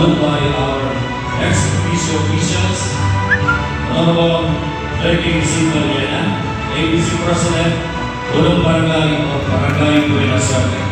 followed by our ex-officio officials, Honorable Reggie Sintoliana, ABC President, Unang Barangay of Barangay Buena Suerte.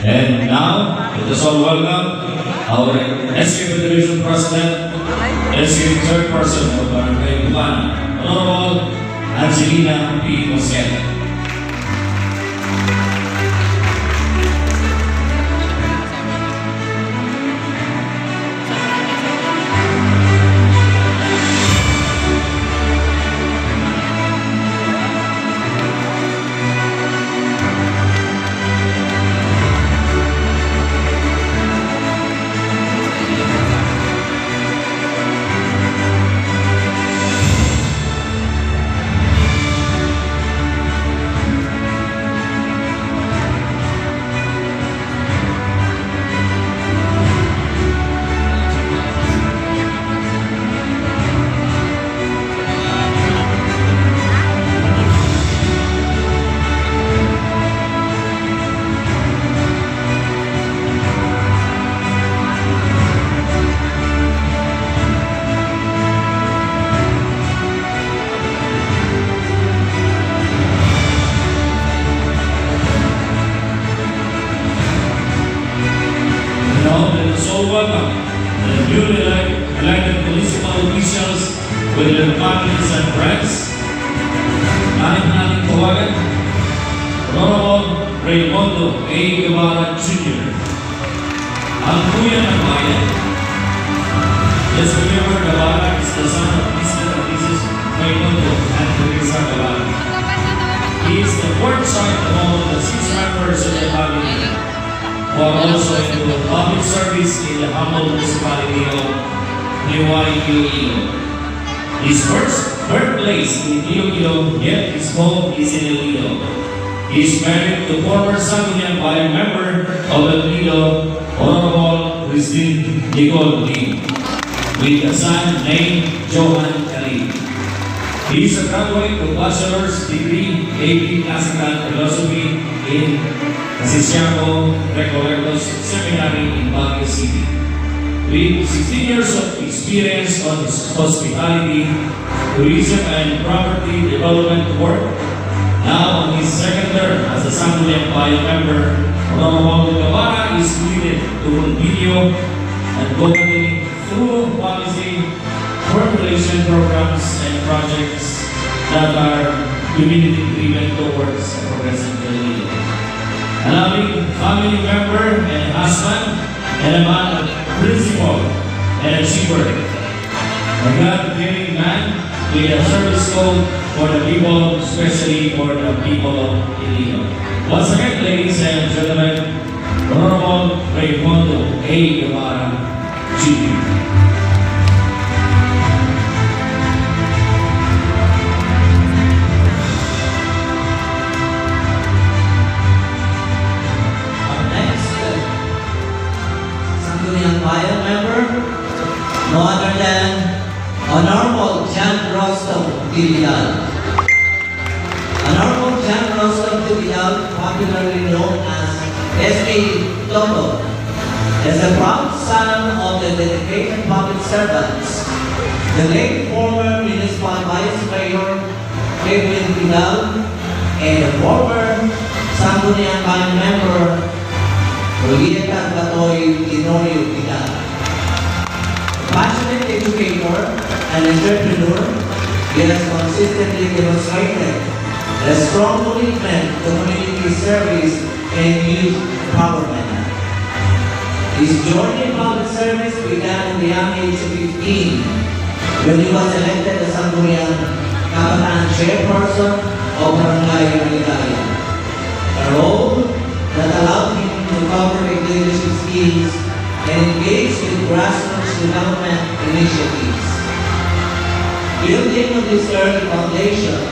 And now, let us all welcome our SK Federation President, SK Third Person of Barangay Buwan, Honorable Angelina P. Mosqueda. Welcome the newly elected municipal officials with their families and friends. Nating tawagan, Honorable Raymondo A. Guevara Jr. Ang kuya ng bayan. Yes, remember Guevara is the son of Mr. and Mrs. Raymondo and Teresa Guevara. He is the fourth child among the 6 members of the family, who are also into public service in the humble municipality of Liway, Iloilo. His birthplace in Iloilo, yet his home is in Iloilo. He is married to former Sangguniang Bayan member of Iloilo, Honorable Christine Nicole Lee, with a son named Johan Khalid. He is a graduate of bachelor's degree, AP Classical Philosophy in Asisiaco Recoletos Seminary in Baguio City. With 16 years of experience on hospitality, tourism, and property development work, now on his second term as a Sangguniang Bayan member, Honorable Guevara is committed to continue advocating through policy, formulation programs, and projects that are community-driven towards a progressive Iloilo. A loving family member and husband, and a man of principle and achiever. A God-fearing man with a service code for the people, especially for the people of Iloilo. Once again, ladies and gentlemen, Honorable Raymondo A. Guevara Jr. Bayan member, no other than Honorable Jan Rostov Villar. Honorable Jan Rostov Villar, popularly known as S.A. Toto, is a proud son of the dedicated public servants, the late former municipal vice mayor Edwin Vidal, and the former Sangguniang Bayan member Julieta Gatoy Tenorio Vidal. A passionate educator and entrepreneur, he has consistently demonstrated a strong commitment to community service and youth empowerment. His journey in public service began at the young age of 15 when he was elected as Sangguniang Kabataan Chairperson of Barangay Maligaya. A role that allowed him to cultivate leadership skills and engage with grassroots development initiatives. Building on this early foundation,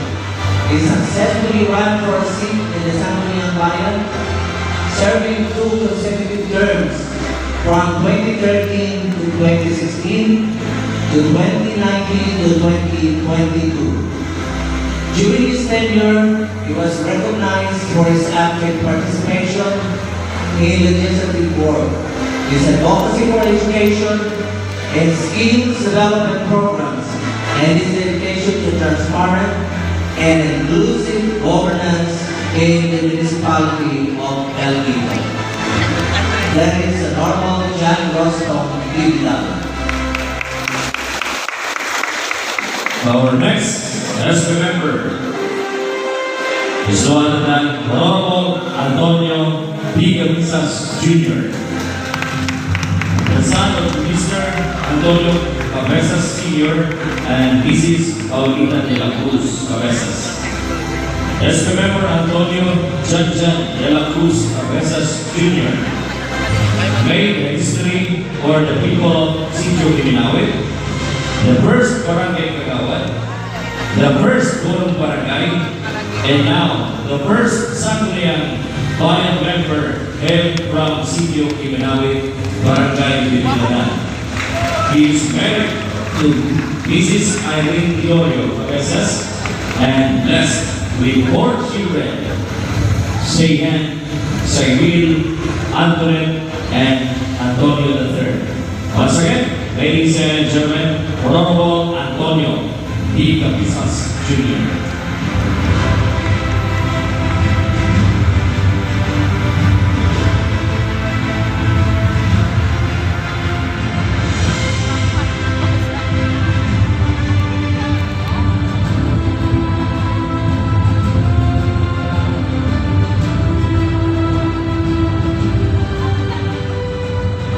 he successfully ran for a seat in the Sangguniang Bayan, serving 2 consecutive terms from 2013 to 2016 to 2019 to 2022. During his tenure, he was recognized for his active participation in legislative work, his advocacy for education and skills development programs, and his dedication to transparent and inclusive governance in the municipality of El Nido. That is a normal John Rostom Bibla. Our next guest member is one and Honorable Antonio P. Cabezas Jr., the son of Mr. Antonio Cabezas Sr. and Mrs. Paulita de la Cruz Cabezas. Guest member Antonio Janjan de la Cruz Cabezas Jr. made history for the people of Sitio Kiminawe, the first barangay Kagawad, the first Burong Barangay, and now the first Sangguniang Bayan member hailed from Sitio Kiminawe, Barangay Bibinanan. He is married to Mrs. Irene Diorio Cabezas and blessed with 4 children, Shayhan, Cyril, Antoinette, and Antonio III. Once again, ladies and gentlemen, Honorable Antonio P. Cabezas Jr.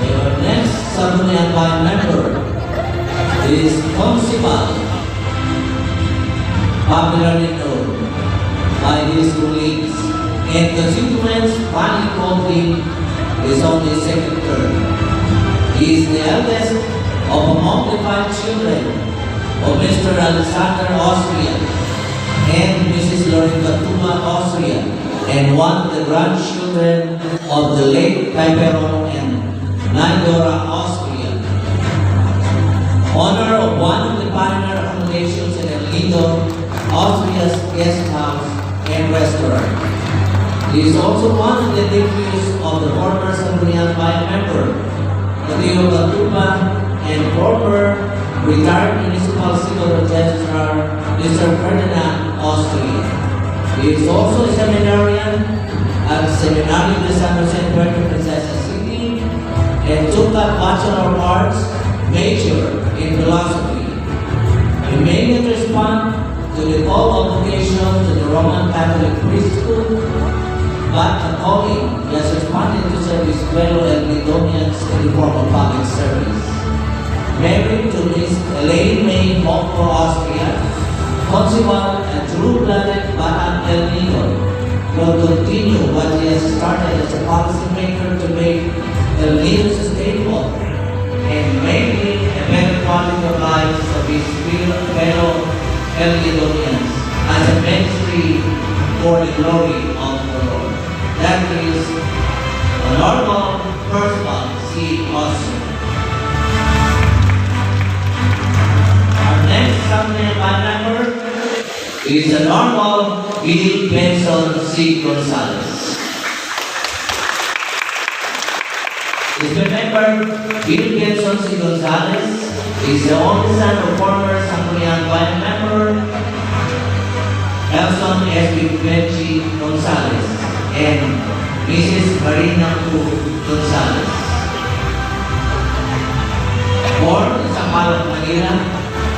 Our next Sangguniang Bayan member is Consimal, popularly known by his colleagues and constituents finally called him his only second term. He is the eldest of among the 5 children of Mr. Alexander Austria and Mrs. Lorinda Tuma Austria, and one of the grandchildren of the late Caiperon and Naidora Austria. Honor of one of the pioneer accommodations in El Nido, Austria's guest house and restaurant. He is also one of the nephews of the former Sangguniang Bayan member, Mateo Batuba, and former retired municipal civil registrar, Mr. Ferdinand Austria. He is also a seminarian at Seminario de San Jose Puerto Princesa City and took up Bachelor of Arts major in philosophy. He may not respond to the call of vocation to the Roman Catholic priesthood, but a calling he has responded to serve his fellow Elmidonians in the form of public service. Married to Miss Elaine May Mocco, Austria, Consimal, a true-blooded Batang El Nido, will continue what he has started as a policymaker to make El Nido sustainable and mainly a better quality of lives of his fellow El Nidonians as a ministry for the glory of the Lord. That is Honorable Percival C. Austin. Our next Sangguniang Bayan member is the Honorable Bill Benson C. Gonzalez. His member, Bill Benson C. Gonzalez, is the only son of former Sangguniang Bayan member, Elson S. Benji Gonzalez, and Mrs. Marina Q. Gonzalez. Born in Zapalat, Manila,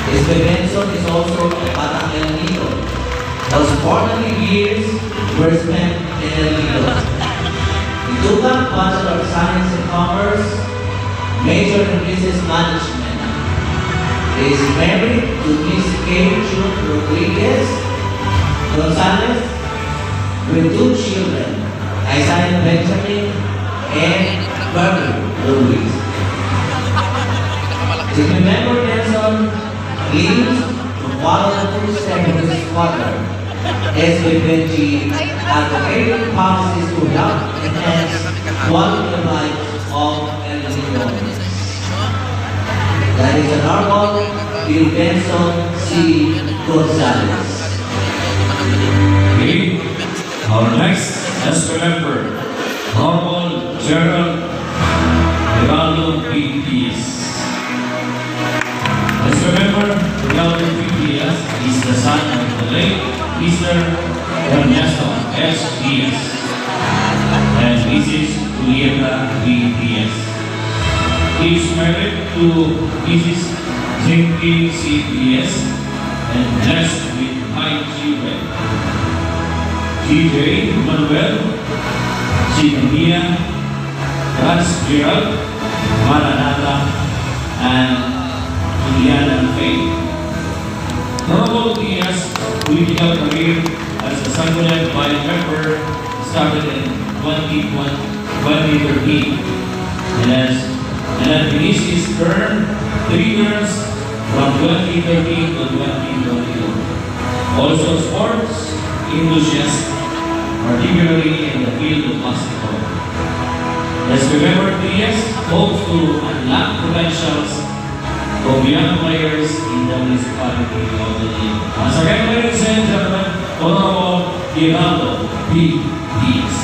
his Benson is also a Batang El Nido. Those formative years were spent in El Nido. He took up Bachelor of Science in Commerce, majored in Business Management. is married to Miss Kay Rodriguez Gonzalez with 2 children, Isaiah Benjamin and Barbie Louise. The member Nelson leaves to follow the footsteps of his father, S.B. Benji, advocating policies to help enhance quality of life of elderly ones. That is Honorable Bill Benson C. Gonzalez. Okay. Our next SB member, Honorable Gerald Geraldo P. Diaz. SB member Geraldo P. Diaz is the son of the late Mr. Ernesto S. Diaz and Mrs. Julieta B. Diaz. He is married to Mrs. Zinky C. Diaz and blessed with 5 children. G.J. Manuel, Cynthia, Gerald, Maranata, and Juliana Faye. Honorable Diaz political career as a Sangguniang Bayan member started in 2013 and finished his term 3 years from 2013 to 2022. Also sports enthusiast, particularly in the field of basketball. As remember, Diaz hopes to unlock potentials of young players in the municipality of the league. Once again, ladies and gentlemen, Honorable Geraldo P. Diaz.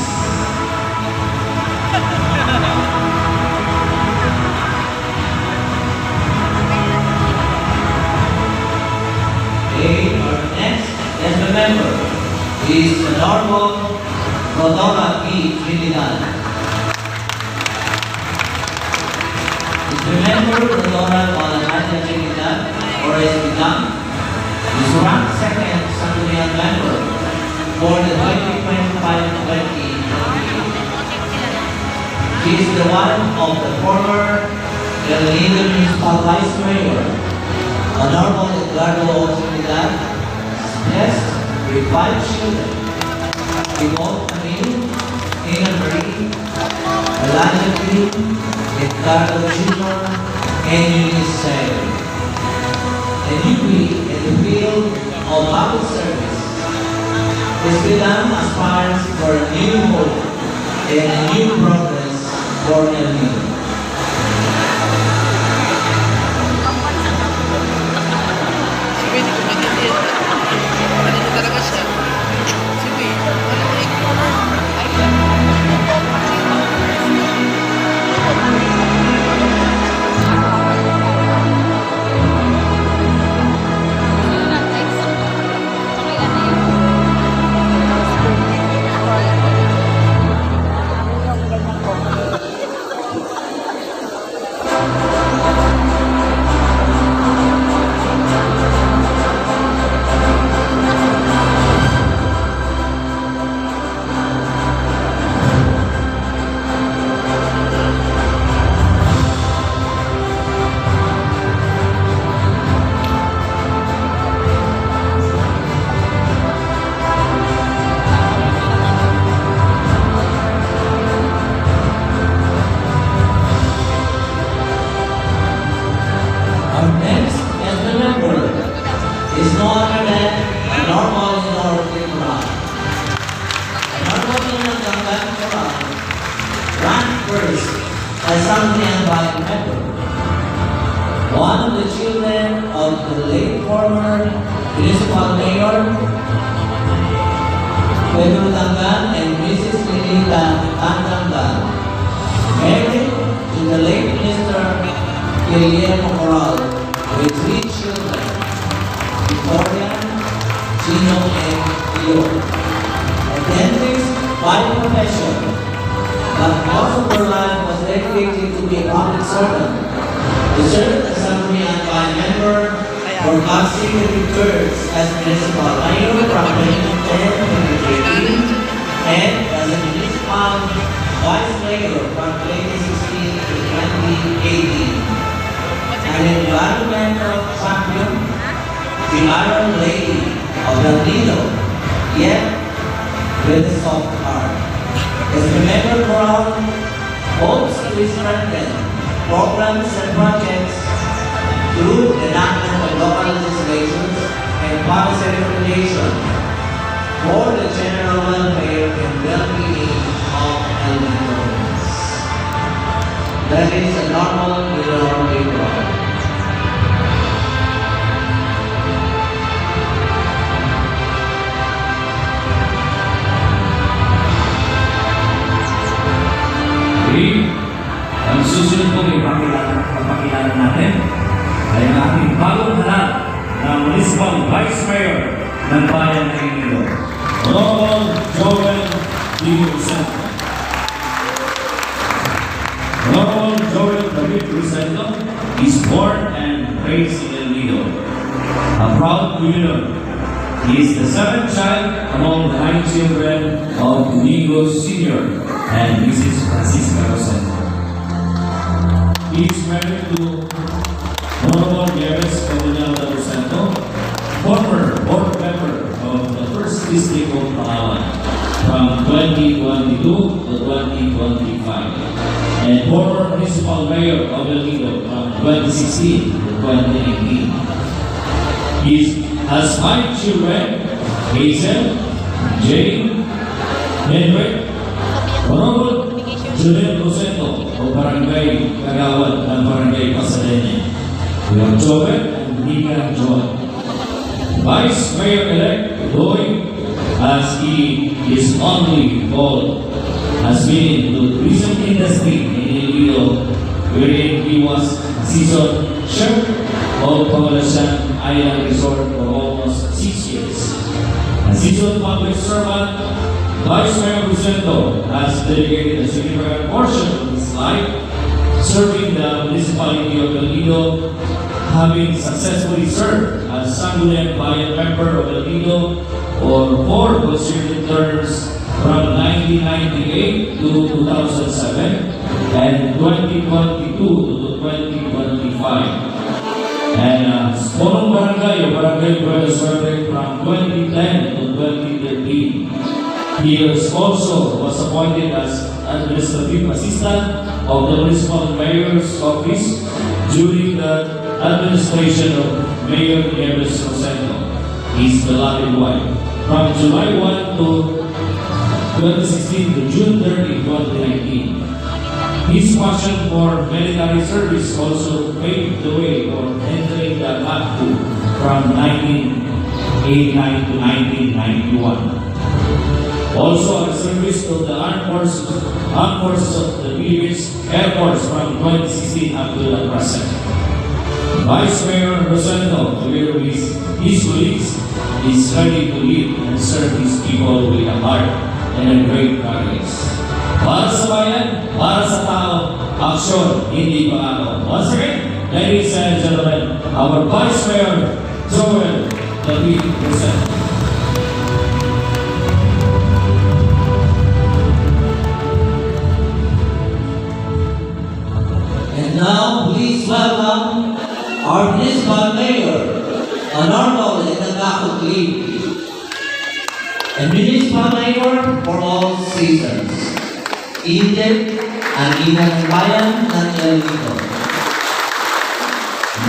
Okay, our next guest member is Honorable Rodora P. Trinidad. Remember Rodora Guadalajara Trinidad, or as become, is ranked second Sangguniang member for the 2025-2028. She is the wife of the former El Nido Municipal Vice Mayor, Honorable Edgardo O. Trinidad, blessed with 5 children. Yvonne Camille, Tina Marie, Elijah P., Edgardo Jr., and Eunice Sayer. A newbie in the field of public service, Espedan aspires for a new hope and a new progress for El Nido. Is no other than Honorable Northern Coral. Honorable Northern Coral ranked first as Sangguniang Bayan member. One of the children of the late former municipal mayor, Pedro Tangan and Mrs. Lilita Tangan, married to the late Minister Guillermo Coral with 3 children. Victoria, Gino, and Leo. A dentist by profession, but most of her life was dedicated to be a public servant. She served as Sangguniang Bayan member for consecutive terms as municipal mayor from 2010 to 2013 and as a municipal vice mayor from 2016 to 2018. And environmental the Iron Lady of El Nido, yet with a soft heart. As the member crown hopes to strengthen programs and projects through enactment of local legislations and policy recommendations for the general welfare and well-being of El Nidoans. That is a normal Nido. Ang susunod po ipakilala natin ay ang ating bagong hanap na Municipal Vice Mayor ng Bayan ng Iloilo, Honorable Joel D. Rosendo. Honorable Joel David Rosendo is born and raised in El Nido, a proud Iloilo. He is the seventh child among the 9 children of Domingo Sr. and Mrs. Francisca Rosendo. He is married to Honorable Nieves Caminalda Rosendo, former board member of the 1st District of Palawan from 2022 to 2025, and former Municipal Mayor of El Nido from 2016 to 2018. He has 5 children: Hazel, Jane, Henrik, Honorable Julian Rosendo of Barangay Kagawad ng Barangay Pasadena. We have Joel and Nika Joel. Vice Mayor-elect Doy, as he is only called, has been in the tourism industry in Iloilo, wherein he was season chef of Pangasinan Island Resort for almost 6 years. A seasoned public servant, Vice Mayor Rosendo has dedicated a significant portion of his life serving the municipality of El Nido, having successfully served as Sangguniang Bayan member of El Nido for 4 consecutive terms from 1998 to 2007 and 2022 to 2025. And Sporong Barangay o Barangay Buena Suerte from 2010 to 2013. He also was appointed as administrative assistant of the municipal mayor's office during the administration of Mayor Nieves Rosendo, his beloved wife, from July 1 to 2016 to June 30, 2019. His passion for military service also paved the way for entering the MAPCO from 1989 to 1991. Also a service to the Armed Forces of the Philippines Air Force from 2016 up to the present. Vice Mayor Rosendo, together with his colleagues, is ready to lead and serve his people with a heart and a great courage. Para sa bayan, para sa tao, aksyon, hindi pangako. Once again, ladies and gentlemen, our Vice Mayor, Joel David Rosendo. And now, please welcome our municipal mayor, Honorable Edagaco Lee, a municipal mayor for all seasons. Indet ang inang bayan ng El Nido.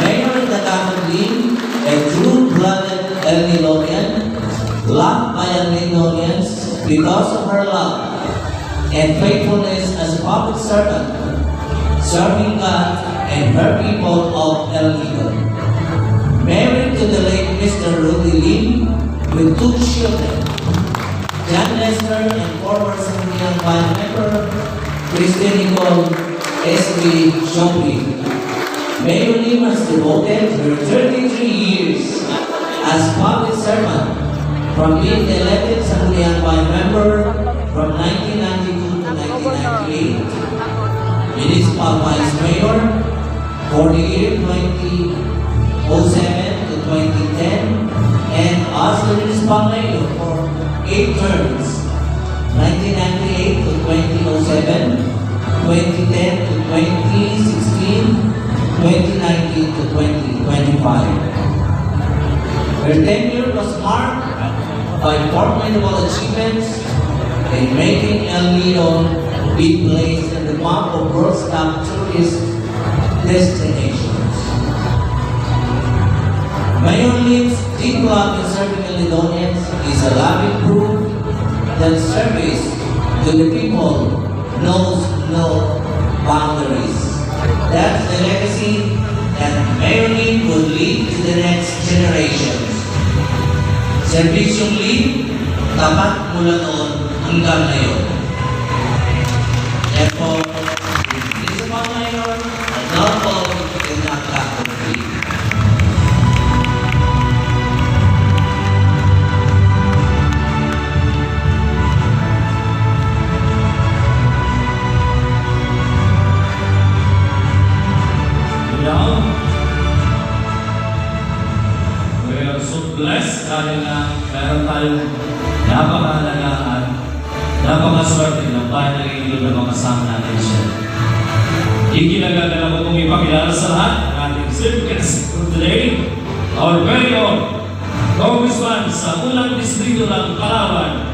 Mayor Edagaco Lee, a true-blooded El Nidonian, loved by El Nidonians because of her love and faithfulness as a public servant, serving God and her people of El Nido. Married to the late Mr. Rudy Lim with 2 children, John Lester and former Sangguniang Bayan member, Christian Nicole S.B. Shopi. Mayor Lim has devoted her 33 years as public servant from being elected Sangguniang Bayan member from 1992 to 1998. Municipal Vice Mayor for the year 2007 to 2010, and as the Municipal Mayor for 8 terms, 1998 to 2007, 2010 to 2016, 2019 to 2025. Her tenure was marked by formidable achievements in making El Nido be placed in the map of world's top tourist destinations. Mayor Lim's deep love in serving Caledonians is a living proof that service to the people knows no boundaries. That's the legacy that Mayor Lim would leave to the next generations. Servisyong Lim, tapat mula noon hanggang ngayon. Therefore, the Municipal Mayor and Lawful cannot complete. Now, we are so blessed dahil na meron tayong napakahalagaan, napakaswerte ng bayan ng Iloilo na makasama natin siya. Ikinagagala ko kong ipakilala sa lahat ng ating civic guest for today, our very own Congressman sa unang distrito ng Palawan.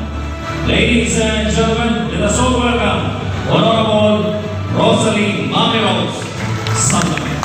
Ladies and gentlemen, let us all welcome Honorable Rosalie Mamiros Sandman.